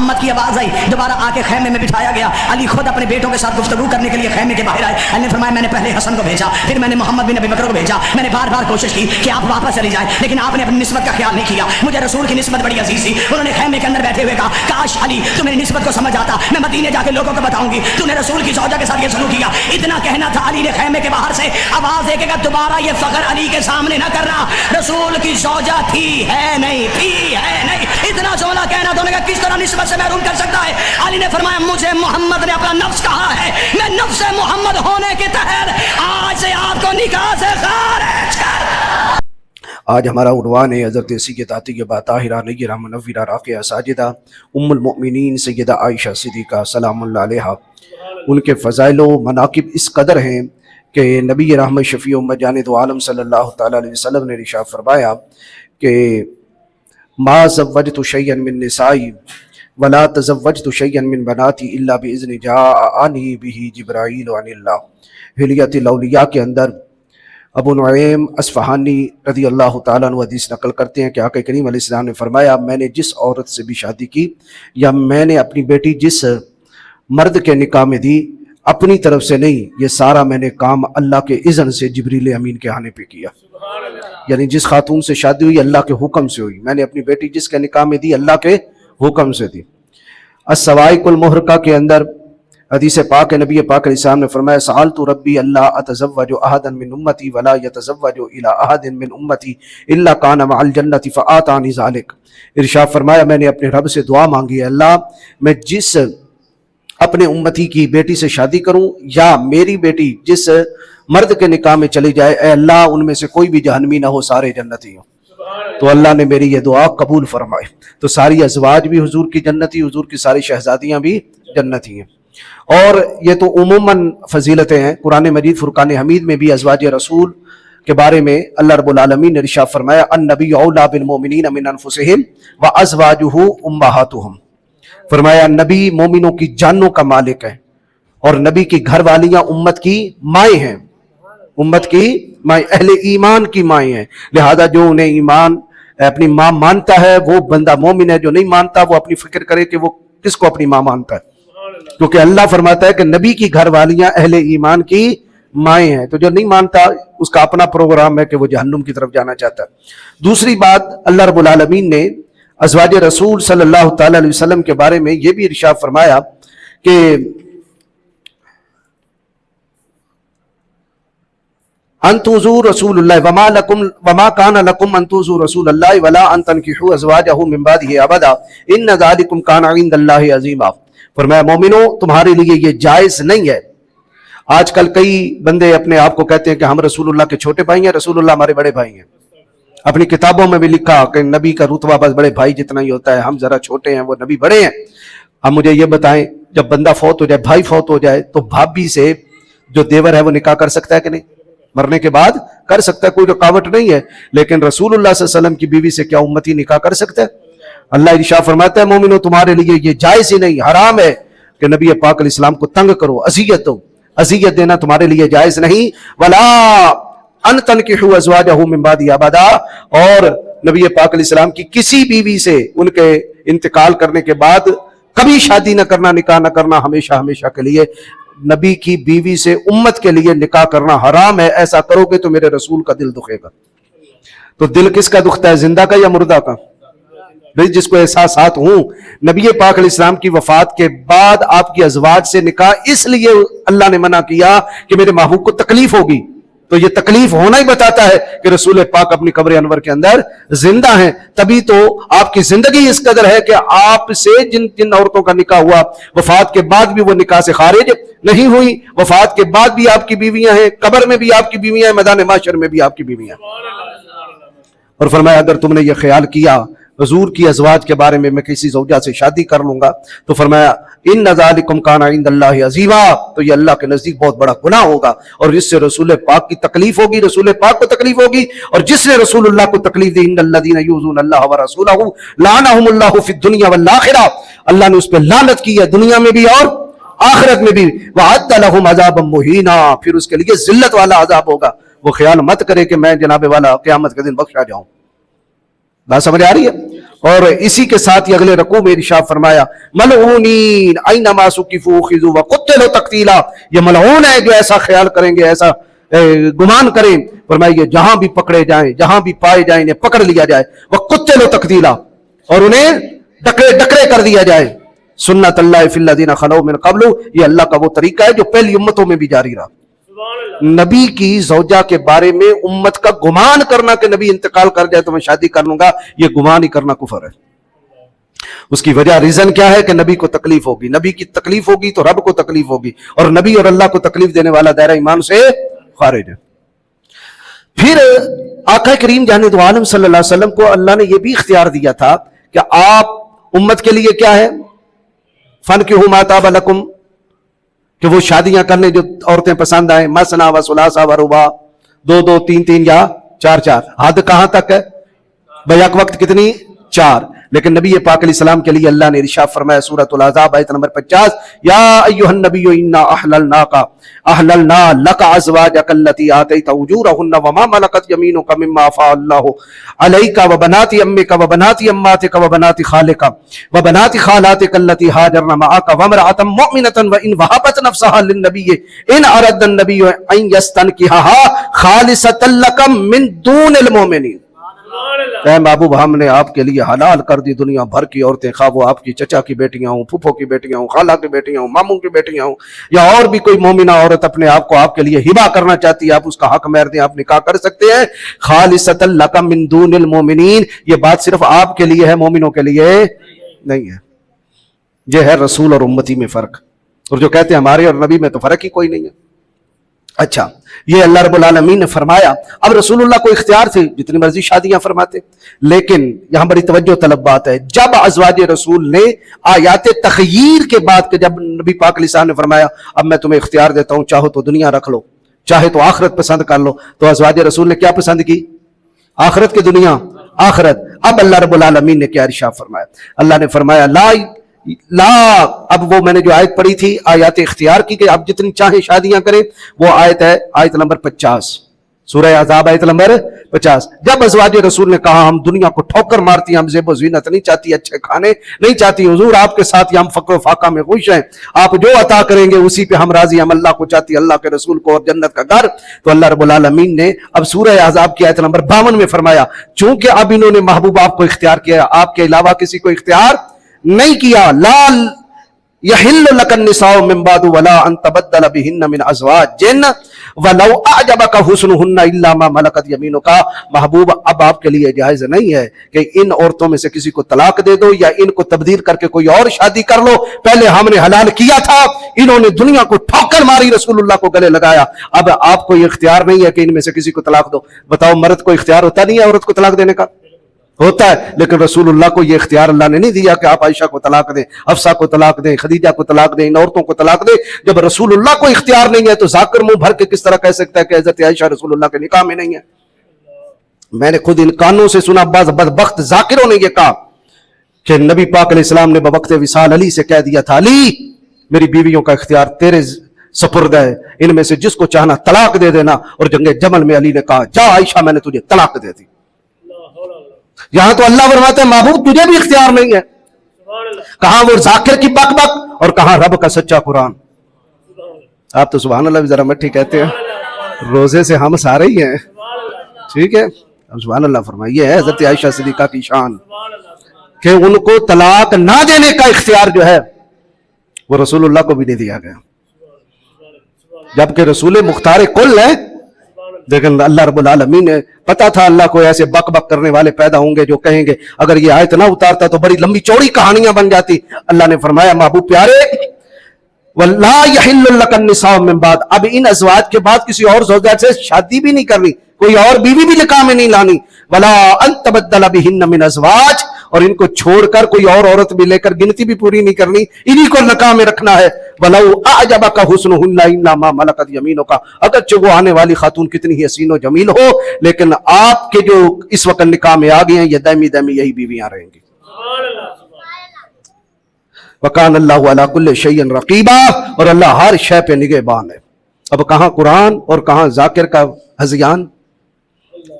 محمد کی آواز آئی، دوبارہ آ کے خیمے میں بٹھایا گیا۔ علی خود اپنے بیٹوں کے ساتھ گفتگو کرنے کے لیے خیمے کے باہر آئے۔ علی نے فرمایا میں نے پہلے حسن کو بھیجا، پھر میں نے محمد بن ابی بکر کو بھیجا، میں نے بار بار کوشش کی کہ آپ واپس چلی جائیں، لیکن آپ نے اپنی نسبت کا خیال نہیں کیا۔ مجھے رسول کی نسبت بڑی عزیز تھی۔ انہوں نے خیمے کے اندر بیٹھے ہوئے کہا کاش علی تو میری نسبت کو سمجھ آتا، میں مدینے جا کے لوگوں کو بتاؤں گی تو نے رسول کی زوجہ کے ساتھ یہ سلوک کیا۔ اتنا کہنا تھا، علی نے خیمے کے باہر سے آواز دے کے کہا دوبارہ یہ فخر علی کے سامنے نہ کرنا، رسول کی زوجہ تھی ہے نہیں، تھی ہے نہیں، اتنا جملہ کہنا تو نے کہا کس طرح نسبت سے محروم کر سکتا ہے؟ علی نے فرمایا مجھے محمد نے اپنا نفس کہا ہے، میں نفس محمد ہونے کے تحت آج سے آپ کو نکاح سے خارج کر۔ آج ہمارا عنوان ہے حضرت سیدہ طیبہ طاہرہ نیرہ منورہ راقیہ ساجدہ ام المؤمنین سیدہ عائشہ صدیقہ سلام اللہ علیہا۔ ان کے فضائل و مناقب اس قدر ہیں کہ نبی رحمت شفیع امت جاند عالم صلی اللہ تعالیٰ علیہ وسلم نے ارشاد فرمایا کہ ما زوجت شیئا من نسائی ولا تزوجت شیئا من بناتی الا باذن جاءنی بہ جبرائیل عن اللہ۔ حلیت الاولیاء کے اندر ابو نعیم اصفہانی رضی اللہ تعالیٰ عنہ حدیث نقل کرتے ہیں کہ آقا کریم علیہ السلام نے فرمایا میں نے جس عورت سے بھی شادی کی یا میں نے اپنی بیٹی جس مرد کے نکاح میں دی اپنی طرف سے نہیں، یہ سارا میں نے کام اللہ کے اذن سے جبریل امین کے آنے پہ کیا۔ یعنی جس خاتون سے شادی ہوئی اللہ کے حکم سے ہوئی، میں نے اپنی بیٹی جس کے نکاح میں دی اللہ کے حکم سے دی۔ السوائق المحرقہ کے اندر حدیث پاک نبی پاک علیہ السلام نے فرمایا سألت ربی اللہ اتزوج احدا من امتی ولا یتزوج الى احد من امتی الا کان مع الجنت فآتانی ذلک۔ ارشاد فرمایا میں نے اپنے رب سے دعا مانگی ہے اللہ میں جس اپنے امتی کی بیٹی سے شادی کروں یا میری بیٹی جس مرد کے نکاح میں چلی جائے، اے اللہ ان میں سے کوئی بھی جہنمی نہ ہو، سارے جنتی ہوں۔ تو اللہ نے میری یہ دعا قبول فرمائے۔ تو ساری ازواج بھی حضور کی جنتی، حضور کی ساری شہزادیاں بھی جنتی ہیں۔ اور یہ تو عموماً فضیلتیں ہیں۔ قرآن مجید فرقان حمید میں بھی ازواج رسول کے بارے میں اللہ رب العالمین نے ارشاد فرمایا النبی اولیٰ بالمؤمنین من انفسہم وازواجہ امہاتہم۔ فرمایا نبی مومنوں کی جانوں کا مالک ہے اور نبی کی گھر والیاں امت کی مائیں ہیں، امت کی مائیں، اہل ایمان کی مائیں ہیں۔ لہذا جو انہیں ایمان اپنی ماں مانتا ہے وہ بندہ مومن ہے، جو نہیں مانتا وہ اپنی فکر کرے کہ وہ کس کو اپنی ماں مانتا ہے، کیونکہ اللہ فرماتا ہے کہ نبی کی گھر والیاں اہل ایمان کی مائیں ہیں۔ تو جو نہیں مانتا اس کا اپنا پروگرام ہے کہ وہ جہنم کی طرف جانا چاہتا ہے۔ دوسری بات اللہ رب العالمین نے ازواج رسول صلی اللہ تعالیٰ علیہ وسلم کے بارے میں یہ بھی ارشاد فرمایا کہ ان تؤذوا رسول اللہ وما کان لکم ان تؤذوا رسول اللہ ولا ان تنکحوا ازواجہ من بعدہ ابدا ان ذلکم کان عند اللہ عظیما۔ فرمایا مومنوں تمہارے لیے یہ جائز نہیں ہے۔ آج کل کئی بندے اپنے آپ کو کہتے ہیں کہ ہم رسول اللہ کے چھوٹے بھائی ہیں، رسول اللہ ہمارے بڑے بھائی ہیں۔ اپنی کتابوں میں بھی لکھا کہ نبی کا رتبہ بس بڑے بھائی جتنا ہی ہوتا ہے، ہم ذرا چھوٹے ہیں وہ نبی بڑے ہیں۔ اب مجھے یہ بتائیں جب بندہ فوت ہو جائے، بھائی فوت ہو جائے، تو بھابی سے جو دیور ہے وہ نکاح کر سکتا ہے کہ نہیں؟ مرنے کے بعد کر سکتا ہے، کوئی رکاوٹ نہیں ہے۔ لیکن رسول اللہ صلی اللہ علیہ وسلم کی بیوی سے کیا امتی نکاح کر سکتا ہے؟ اللہ ارشاد فرماتا ہے مومنو تمہارے لیے یہ جائز ہی نہیں، حرام ہے کہ نبی پاک علیہ السلام کو تنگ کرو، اذیت دو، اذیت دینا تمہارے لیے جائز نہیں۔ ولا ان تنکحوا ازواجہ من بعدہ ابدا، اور نبی پاک علیہ السلام کی کسی بیوی سے ان کے انتقال کرنے کے بعد کبھی شادی نہ کرنا، نکاح نہ کرنا، ہمیشہ ہمیشہ کے لیے۔ نبی کی بیوی سے امت کے لیے نکاح کرنا حرام ہے، ایسا کرو گے تو میرے رسول کا دل دکھے گا۔ تو دل کس کا دکھتا ہے، زندہ کا یا مردہ کا؟ جس کو احساسات ہوں۔ نبی پاک علیہ السلام کی وفات کے بعد آپ کی ازواج سے نکاح اس لیے اللہ نے منع کیا کہ میرے محبوب کو تکلیف ہوگی، تو یہ تکلیف ہونا ہی بتاتا ہے کہ رسول پاک اپنی قبر انور کے اندر زندہ ہیں۔ تبھی تو آپ کی زندگی اس قدر ہے کہ آپ سے جن جن عورتوں کا نکاح ہوا وفات کے بعد بھی وہ نکاح سے خارج نہیں ہوئی، وفات کے بعد بھی آپ کی بیویاں ہیں، قبر میں بھی آپ کی بیویاں ہیں، میدان محشر میں بھی آپ کی بیویاں ہیں۔ اور فرمایا اگر تم نے یہ خیال کیا حضور کی ازواج کے بارے میں کسی زوجہ سے شادی کر لوں گا، تو فرمایا ان ذالکم کان عند اللہ عظیما، تو یہ اللہ کے نزدیک بہت بڑا گناہ ہوگا، اور اس سے رسول پاک کی تکلیف ہوگی، رسول پاک کو تکلیف ہوگی، اور جس نے رسول اللہ کو تکلیف دی ان الذین یؤذون اللہ ورسولہ لعنہم اللہ فی الدنیا والآخرہ، اللہ نے اس پہ لعنت کی ہے دنیا میں بھی اور آخرت میں بھی۔ وَأَعَدَّ لَهُمْ عَذَابًا مُهِينًا، پھر اس کے لیے ذلت والا عذاب ہوگا۔ وہ خیال مت کرے کہ میں جناب والا قیامت کے دن بخشا جاؤں۔ بات سمجھ آ رہی ہے؟ اور اسی کے ساتھ ہی اگلے رکوع میں ارشاد فرمایا ملعونین اینما ثقفوا اخذوا وقتلوا تقتیلا، یہ ملعون ہے جو ایسا خیال کریں گے، ایسا گمان کریں، فرمایا جہاں بھی پکڑے جائیں، جہاں بھی پائے جائیں انہیں پکڑ لیا جائے، وقتلوا تقتیلا، اور انہیں ڈکرے کر دیا جائے۔ سنت اللہ فی الذین خلو من قبل، یہ اللہ کا وہ طریقہ ہے جو پہلی امتوں میں بھی جاری رہا۔ نبی کی زوجہ کے بارے میں امت کا گمان کرنا کہ نبی انتقال کر جائے تو میں شادی کر لوں گا، یہ گمان ہی کرنا کفر ہے۔ اس کی وجہ ریزن کیا ہے کہ نبی کو تکلیف ہوگی، نبی کی تکلیف ہوگی تو رب کو تکلیف ہوگی، اور نبی اور اللہ کو تکلیف دینے والا دائرہ ایمان سے خارج ہے۔ پھر آقا کریم جانے دو عالم صلی اللہ علیہ وسلم کو اللہ نے یہ بھی اختیار دیا تھا کہ آپ امت کے لیے کیا ہے، فَانْكِحُوا مَا طَابَ لَكُمْ، کہ وہ شادیاں کرنے جو عورتیں پسند آئیں، مثنا و ثلاثا و رباع، دو دو تین تین یا چار چار، حد کہاں تک ہے، بیک وقت کتنی، چار۔ لیکن نبی پاک علیہ السلام کے لیے اللہ نے ارشاد فرمایا سورۃ الاحزاب آیت نمبر 50، یا ایھا النبی انا احللنا لک ازواجک التی آتیت اجورہن وما ملکت یمینک مما افاء اللہ علیک وبنات عمک وبنات عماتک وبنات خالک وبنات خالاتک التی ہاجرن معک وامرأة مؤمنة وان وهبت نفسها للنبی ان اراد النبی ان یستنکحها خالصۃ لک من دون المؤمنین۔ اے محبوب ہم نے آپ کے لیے حلال کر دی دنیا بھر کی عورتیں، خواہ وہ آپ کی چچا کی بیٹیاں ہوں، پھپھو کی بیٹیاں ہوں، خالہ کی بیٹیاں ہوں، ماموں کی بیٹیاں ہوں، یا اور بھی کوئی مومنہ عورت اپنے آپ کو آپ کے لیے ہبہ کرنا چاہتی ہے، آپ اس کا حق مہر دیں، آپ نکاح کر سکتے ہیں۔ خالصۃ لک من دون المؤمنین، یہ بات صرف آپ کے لیے ہے، مومنوں کے لیے نہیں ہے۔ یہ ہے رسول اور امتی میں فرق، اور جو کہتے ہیں ہمارے اور نبی میں تو فرق ہی کوئی نہیں ہے۔ اچھا، یہ اللہ رب العالمین نے فرمایا۔ اب رسول اللہ کو اختیار تھے جتنی مرضی شادیاں فرماتے، لیکن یہاں بڑی توجہ طلب بات ہے، جب ازواج رسول نے آیات تخییر کے بعد کہ جب نبی پاک علیہ السلام نے فرمایا اب میں تمہیں اختیار دیتا ہوں، چاہو تو دنیا رکھ لو، چاہے تو آخرت پسند کر لو، تو ازواج رسول نے کیا پسند کی، آخرت کی دنیا، آخرت۔ اب اللہ رب العالمین نے کیا ارشاد فرمایا، اللہ نے فرمایا لا، اب وہ میں نے جو آیت پڑھی تھی آیات اختیار کی کہ اب جتنی چاہیں شادیاں کریں، وہ آیت ہے آیت نمبر 50 سورہ احزاب آیت نمبر 50۔ جب ازواج رسول نے کہا ہم دنیا کو ٹھوکر مارتی ہیں، ہم زیب و زینت نہیں چاہتی، اچھے کھانے نہیں چاہتی، حضور آپ کے ساتھ ہم فقر و فاقہ میں خوش ہیں، آپ جو عطا کریں گے اسی پہ ہم راضی، ہم اللہ کو چاہتی، اللہ کے رسول کو اور جنت کا گھر۔ تو اللہ رب العالمین نے اب سورہ احزاب کی آیت نمبر 52 میں فرمایا چونکہ اب انہوں نے محبوب آپ کو اختیار کیا، آپ کے علاوہ کسی کو اختیار نہیں کیا، لا یحل لک النساء من بعد ولا ان تبدل بهن من ازواج ولو اعجبک حسنهن الا ما ملکت یمینک۔ محبوب اب آپ کے لیے جائز نہیں ہے کہ ان عورتوں میں سے کسی کو طلاق دے دو یا ان کو تبدیل کر کے کوئی اور شادی کر لو، پہلے ہم نے حلال کیا تھا، انہوں نے دنیا کو ٹھوکر ماری، رسول اللہ کو گلے لگایا، اب آپ کو یہ اختیار نہیں ہے کہ ان میں سے کسی کو طلاق دو۔ بتاؤ مرد کو اختیار ہوتا نہیں ہے عورت کو طلاق دینے کا؟ ہوتا ہے، لیکن رسول اللہ کو یہ اختیار اللہ نے نہیں دیا کہ آپ عائشہ کو طلاق دیں، حفصہ کو طلاق دیں، خدیجہ کو طلاق دیں، ان عورتوں کو طلاق دیں۔ جب رسول اللہ کو اختیار نہیں ہے تو ذاکر منہ بھر کے کس طرح کہہ سکتا ہے کہ حضرت عائشہ رسول اللہ کے نکاح میں نہیں ہے؟ میں نے خود ان کانوں سے سنا، بعض بدبخت ذاکروں نے یہ کہا کہ نبی پاک علیہ السلام نے بوقت وصال علی سے کہہ دیا تھا علی میری بیویوں کا اختیار تیرے سپرد ہے، ان میں سے جس کو چاہنا طلاق دے دینا، اور جنگ جمل میں علی نے کہا جا عائشہ میں نے تجھے طلاق دے دی۔ یہاں تو اللہ فرماتا ہے محبوب تجھے بھی اختیار نہیں ہے، کہاں وہ ذاکر کی بک بک اور کہاں رب کا سچا قرآن۔ آپ تو سبحان اللہ بھی ذرا مٹھی کہتے ہیں، روزے سے ہم سارے ہی ہیں، ٹھیک ہے، اب سبحان اللہ فرمائیے، ہے حضرت عائشہ صدیقہ کی شان کہ ان کو طلاق نہ دینے کا اختیار جو ہے وہ رسول اللہ کو بھی نہیں دیا گیا، جبکہ رسول مختار کل ہے۔ لیکن اللہ رب العالمین نے پتا تھا اللہ کو ایسے بک بک کرنے والے پیدا ہوں گے جو کہیں گے اگر یہ آیت نہ اتارتا تو بڑی لمبی چوڑی کہانیاں بن جاتی۔ اللہ نے فرمایا محبوب پیارے وَلَا يَحِلُّ لَكَ النِّسَاءُ مِن بَعْدُ، اب ان ازواج کے بعد کسی اور زوجہ سے شادی بھی نہیں کرنی، کوئی اور بیوی بھی نکاح میں نہیں لانی۔ وَلَا أَن تَبَدَّلَ بِهِنَّ مِنْ أَزْوَاجٍ، اور ان کو چھوڑ کر کوئی اور عورت بھی لے کر گنتی بھی پوری نہیں کرنی، انہی کو نکاح میں رکھنا ہے۔ وَلَوْ أَعْجَبَكَ حُسْنُهُنَّ إِلَّا مَا مَلَكَتْ يَمِينُكَ، اگرچہ وہ آنے والی خاتون کتنی ہی حسین و جمیل ہو، لیکن آپ کے جو اس وقت نکاح میں آ گئے ہیں یہ دائمی دائمی یہی بیویاں رہیں گی۔ وَكَانَ اللَّهُ عَلَى كُلِّ شَيْءٍ رَقِيبًا، اور اللہ ہر شے پہ نگہبان ہے۔ اب کہاں قرآن اور کہاں ذاکر کا ہذیان،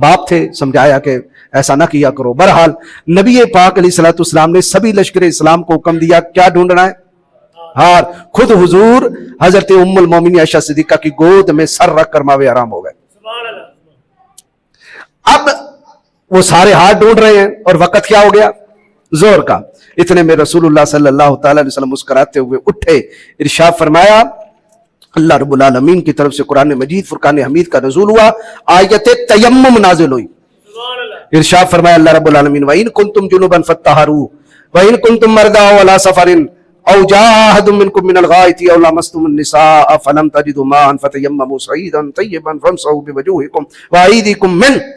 باپ تھے, سمجھایا کہ ایسا نہ کیا کرو. بہرحال نبی پاک علیہ الصلوۃ والسلام نے سبھی لشکر اسلام کو حکم دیا کیا ڈھونڈنا ہے؟ ہار. خود حضور حضرت ام المومنین عائشہ صدیقہ کی گود میں سر رکھ کر ماوے آرام ہو گئے. اب وہ سارے ہاتھ ڈھونڈ رہے ہیں اور وقت کیا ہو گیا؟ زور کا. اتنے میں رسول اللہ صلی اللہ تعالی علیہ وسلم مسکراتے ہوئے اٹھے, ارشاد فرمایا, اللہ رب العالمین کی طرف سے قرآن مجید فرقان حمید کا نزول ہوا, آیت تیمم نازل ہوئی. ارشاد فرمایا اللہ رب العالمین, وَإِن كُنتُمْ جُنُبًا فَاتَّطَهَّرُوا وَإِن كُنتُمْ مَرْضَىٰ أَوْ عَلَىٰ سَفَرٍ أَوْ جَاءَ أَحَدٌ مِّنكُم مِّنَ الْغَائِطِ أَوْ لَامَسْتُمُ النِّسَاءَ فَلَمْ تَجِدُوا مَاءً فَتَيَمَّمُوا صَعِيدًا طَيِّبًا فَامْسَحُوا بِوُجُوهِكُمْ وَأَيْدِيكُمْ مِنْهُ.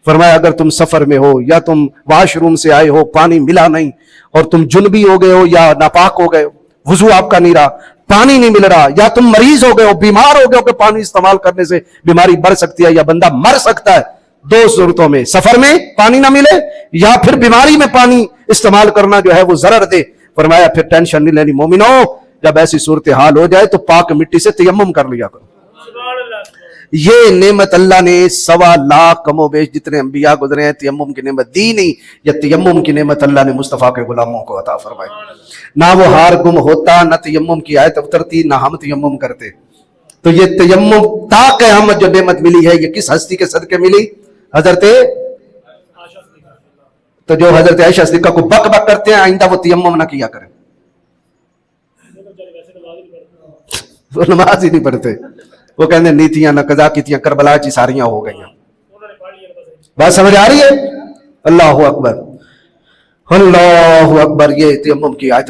فرمایا اگر تم سفر میں ہو یا تم واش روم سے آئے ہو, پانی ملا نہیں, اور تم جنبی ہو گئے ہو یا ناپاک ہو گئے ہو, وضو آپ کا نہیں رہا, پانی نہیں مل رہا, یا تم مریض ہو گئے ہو, بیمار ہو گئے ہو کہ پانی استعمال کرنے سے بیماری بڑھ سکتی ہے یا بندہ مر سکتا ہے, دو صورتوں میں, سفر میں پانی نہ ملے یا پھر بیماری میں پانی استعمال کرنا جو ہے وہ ضرر دے. فرمایا پھر ٹینشن نہیں لینی مومنو, جب ایسی صورتحال ہو جائے تو پاک مٹی سے تیمم کر لیا کرو. یہ نعمت اللہ نے 1.25 لاکھ کم و بیش جتنے انبیاء گزرے ہیں تیمم کی نعمت دی نہیں. یہ تیمم کی نعمت اللہ نے مصطفیٰ کے غلاموں کو عطا فرمائی. نہ وہ ہار گم ہوتا, نہ تیمم کی آیت اترتی, نہ ہم تیمم کرتے. تو یہ تیمم تا قیامت جو نعمت ملی ہے یہ کس ہستی کے صدقے ملی؟ حضرت. تو جو حضرت عائشہ صدیقہ کو بک بک کرتے ہیں آئندہ وہ تیمم نہ کیا کریں. وہ نماز ہی نہیں پڑھتے, وہ کہتے ہیں نیتیاں نہ قضا کیتیاں کربلا کی ساریاں ہو گئی ہیں. بات سمجھ آ رہی ہے؟ اللہ اکبر, اللہ اکبر. یہ تیمم کی آیت